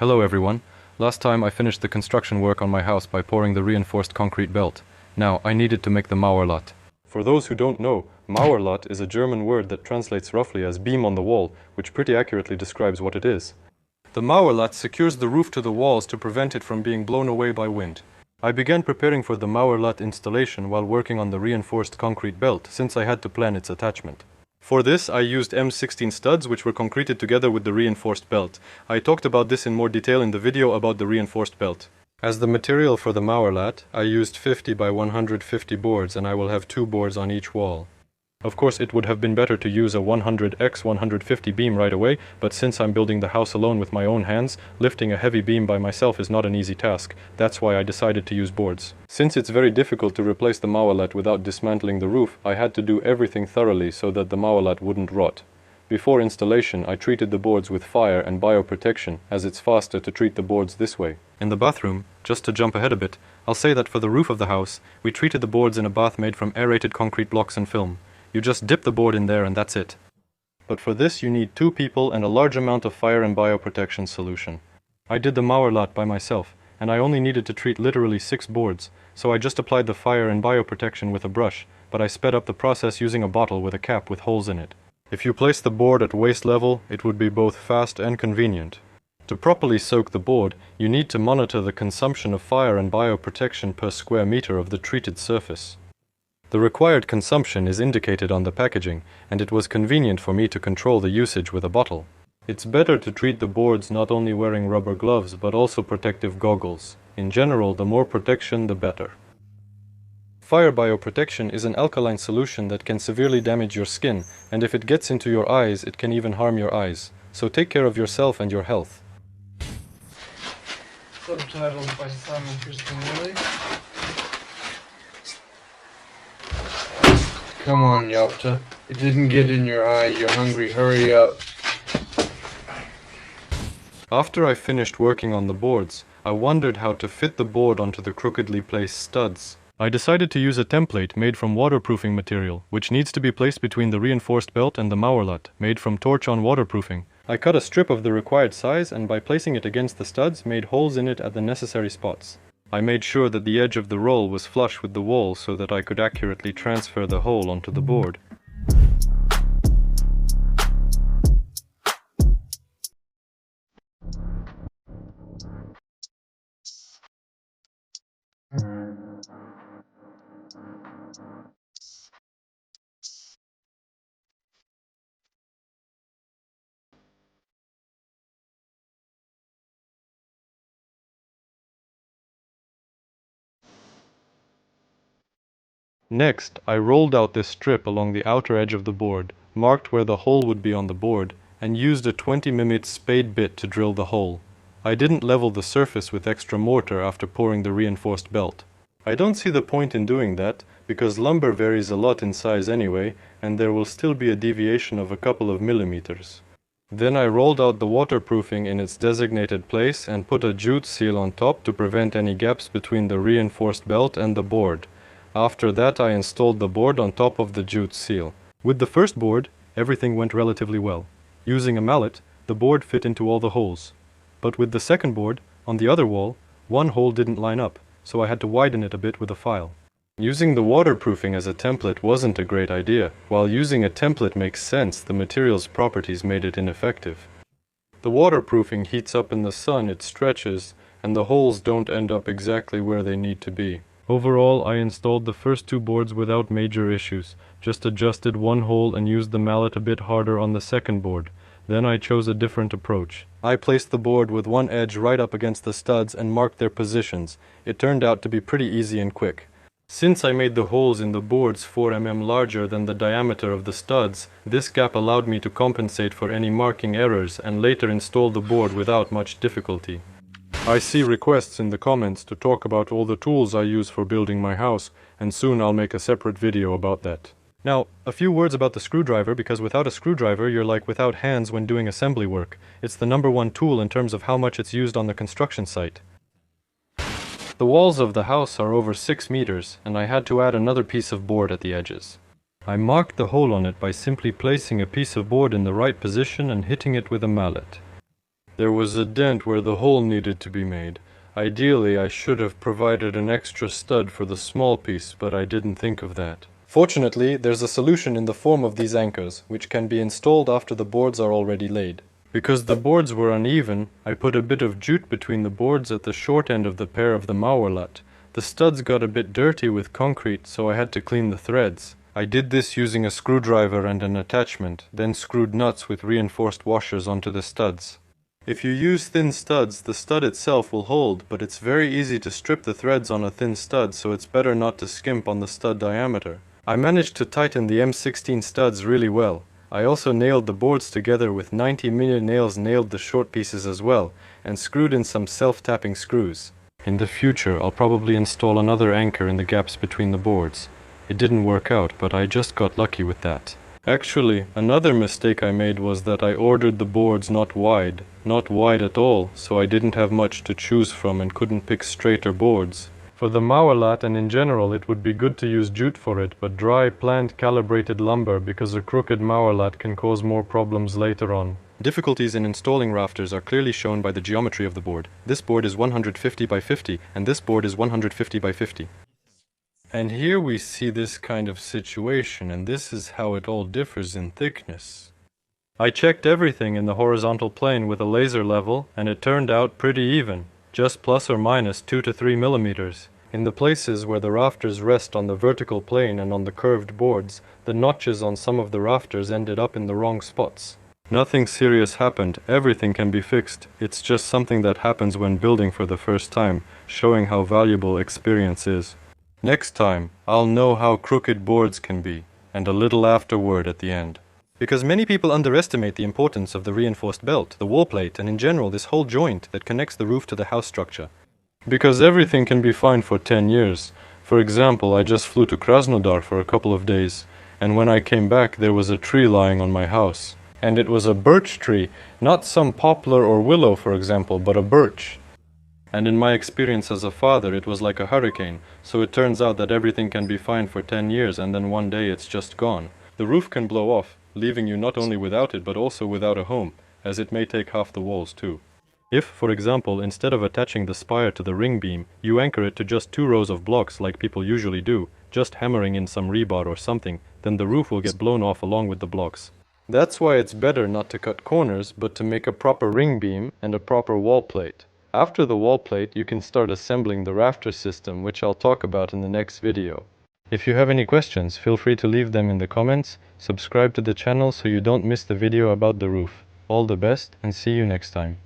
Hello everyone. Last time I finished the construction work on my house by pouring the reinforced concrete belt. Now I needed to make the Mauerlat. For those who don't know, Mauerlat is a German word that translates roughly as beam on the wall, which pretty accurately describes what it is. The Mauerlat secures the roof to the walls to prevent it from being blown away by wind. I began preparing for the Mauerlat installation while working on the reinforced concrete belt, since I had to plan its attachment. For this, I used M16 studs, which were concreted together with the reinforced belt. I talked about this in more detail in the video about the reinforced belt. As the material for the Mauerlat, I used 50 by 150 boards, and I will have 2 boards on each wall. Of course, it would have been better to use a 100x 150 beam right away, but since I'm building the house alone with my own hands, lifting a heavy beam by myself is not an easy task. That's why I decided to use boards. Since it's very difficult to replace the Mauerlat without dismantling the roof, I had to do everything thoroughly so that the Mauerlat wouldn't rot. Before installation, I treated the boards with fire and bioprotection, as it's faster to treat the boards this way. In the bathroom, just to jump ahead a bit, I'll say that for the roof of the house, we treated the boards in a bath made from aerated concrete blocks and film. You just dip the board in there and that's it. But for this you need 2 people and a large amount of fire and bioprotection solution. I did the Mauerlat by myself, and I only needed to treat literally 6 boards, so I just applied the fire and bioprotection with a brush, but I sped up the process using a bottle with a cap with holes in it. If you place the board at waist level, it would be both fast and convenient. To properly soak the board, you need to monitor the consumption of fire and bioprotection per square meter of the treated surface. The required consumption is indicated on the packaging, and it was convenient for me to control the usage with a bottle. It's better to treat the boards not only wearing rubber gloves, but also protective goggles. In general, the more protection, the better. Fire bioprotection is an alkaline solution that can severely damage your skin, and if it gets into your eyes, it can even harm your eyes. So take care of yourself and your health. Subtitled by Simon Christian. Come on, Yalta. It didn't get in your eye. You're hungry. Hurry up. After I finished working on the boards, I wondered how to fit the board onto the crookedly placed studs. I decided to use a template made from waterproofing material, which needs to be placed between the reinforced belt and the Mauerlat, made from torch-on waterproofing. I cut a strip of the required size and by placing it against the studs, made holes in it at the necessary spots. I made sure that the edge of the roll was flush with the wall so that I could accurately transfer the hole onto the board. Next, I rolled out this strip along the outer edge of the board, marked where the hole would be on the board, and used a 20mm spade bit to drill the hole. I didn't level the surface with extra mortar after pouring the reinforced belt. I don't see the point in doing that, because lumber varies a lot in size anyway, and there will still be a deviation of a couple of millimeters. Then I rolled out the waterproofing in its designated place and put a jute seal on top to prevent any gaps between the reinforced belt and the board. After that, I installed the board on top of the jute seal. With the first board, everything went relatively well. Using a mallet, the board fit into all the holes. But with the second board, on the other wall, one hole didn't line up, so I had to widen it a bit with a file. Using the waterproofing as a template wasn't a great idea. While using a template makes sense, the material's properties made it ineffective. The waterproofing heats up in the sun, it stretches, and the holes don't end up exactly where they need to be. Overall, I installed the first 2 boards without major issues, just adjusted one hole and used the mallet a bit harder on the second board. Then I chose a different approach. I placed the board with one edge right up against the studs and marked their positions. It turned out to be pretty easy and quick. Since I made the holes in the boards 4 mm larger than the diameter of the studs, this gap allowed me to compensate for any marking errors and later install the board without much difficulty. I see requests in the comments to talk about all the tools I use for building my house, and soon I'll make a separate video about that. Now, a few words about the screwdriver, because without a screwdriver you're like without hands when doing assembly work. It's the #1 tool in terms of how much it's used on the construction site. The walls of the house are over 6 meters, and I had to add another piece of board at the edges. I marked the hole on it by simply placing a piece of board in the right position and hitting it with a mallet. There was a dent where the hole needed to be made. Ideally, I should have provided an extra stud for the small piece, but I didn't think of that. Fortunately, there's a solution in the form of these anchors, which can be installed after the boards are already laid. Because the boards were uneven, I put a bit of jute between the boards at the short end of the pair of the Mauerlat. The studs got a bit dirty with concrete, so I had to clean the threads. I did this using a screwdriver and an attachment, then screwed nuts with reinforced washers onto the studs. If you use thin studs, the stud itself will hold, but it's very easy to strip the threads on a thin stud, so it's better not to skimp on the stud diameter. I managed to tighten the M16 studs really well. I also nailed the boards together with 90mm nails, nailed the short pieces as well, and screwed in some self-tapping screws. In the future, I'll probably install another anchor in the gaps between the boards. It didn't work out, but I just got lucky with that. Actually, another mistake I made was that I ordered the boards not wide at all, so I didn't have much to choose from and couldn't pick straighter boards. For the Mauerlat and in general, it would be good to use jute for it, but dry, plant calibrated lumber, because a crooked Mauerlat can cause more problems later on. Difficulties in installing rafters are clearly shown by the geometry of the board. This board is 150 by 50, and this board is 150 by 50. And here we see this kind of situation, and this is how it all differs in thickness. I checked everything in the horizontal plane with a laser level, and it turned out pretty even, just plus or minus 2 to 3 millimeters. In the places where the rafters rest on the vertical plane and on the curved boards, the notches on some of the rafters ended up in the wrong spots. Nothing serious happened, everything can be fixed. It's just something that happens when building for the first time, showing how valuable experience is. Next time, I'll know how crooked boards can be, and a little afterword at the end. Because many people underestimate the importance of the reinforced belt, the wall plate, and in general this whole joint that connects the roof to the house structure. Because everything can be fine for 10 years. For example, I just flew to Krasnodar for a couple of days, and when I came back there was a tree lying on my house. And it was a birch tree, not some poplar or willow for example, but a birch. And in my experience as a father, it was like a hurricane, so it turns out that everything can be fine for 10 years and then one day it's just gone. The roof can blow off, leaving you not only without it but also without a home, as it may take half the walls too. If, for example, instead of attaching the spire to the ring beam, you anchor it to just 2 rows of blocks like people usually do, just hammering in some rebar or something, then the roof will get blown off along with the blocks. That's why it's better not to cut corners, but to make a proper ring beam and a proper wall plate. After the wall plate, you can start assembling the rafter system, which I'll talk about in the next video. If you have any questions, feel free to leave them in the comments. Subscribe to the channel so you don't miss the video about the roof. All the best, and see you next time.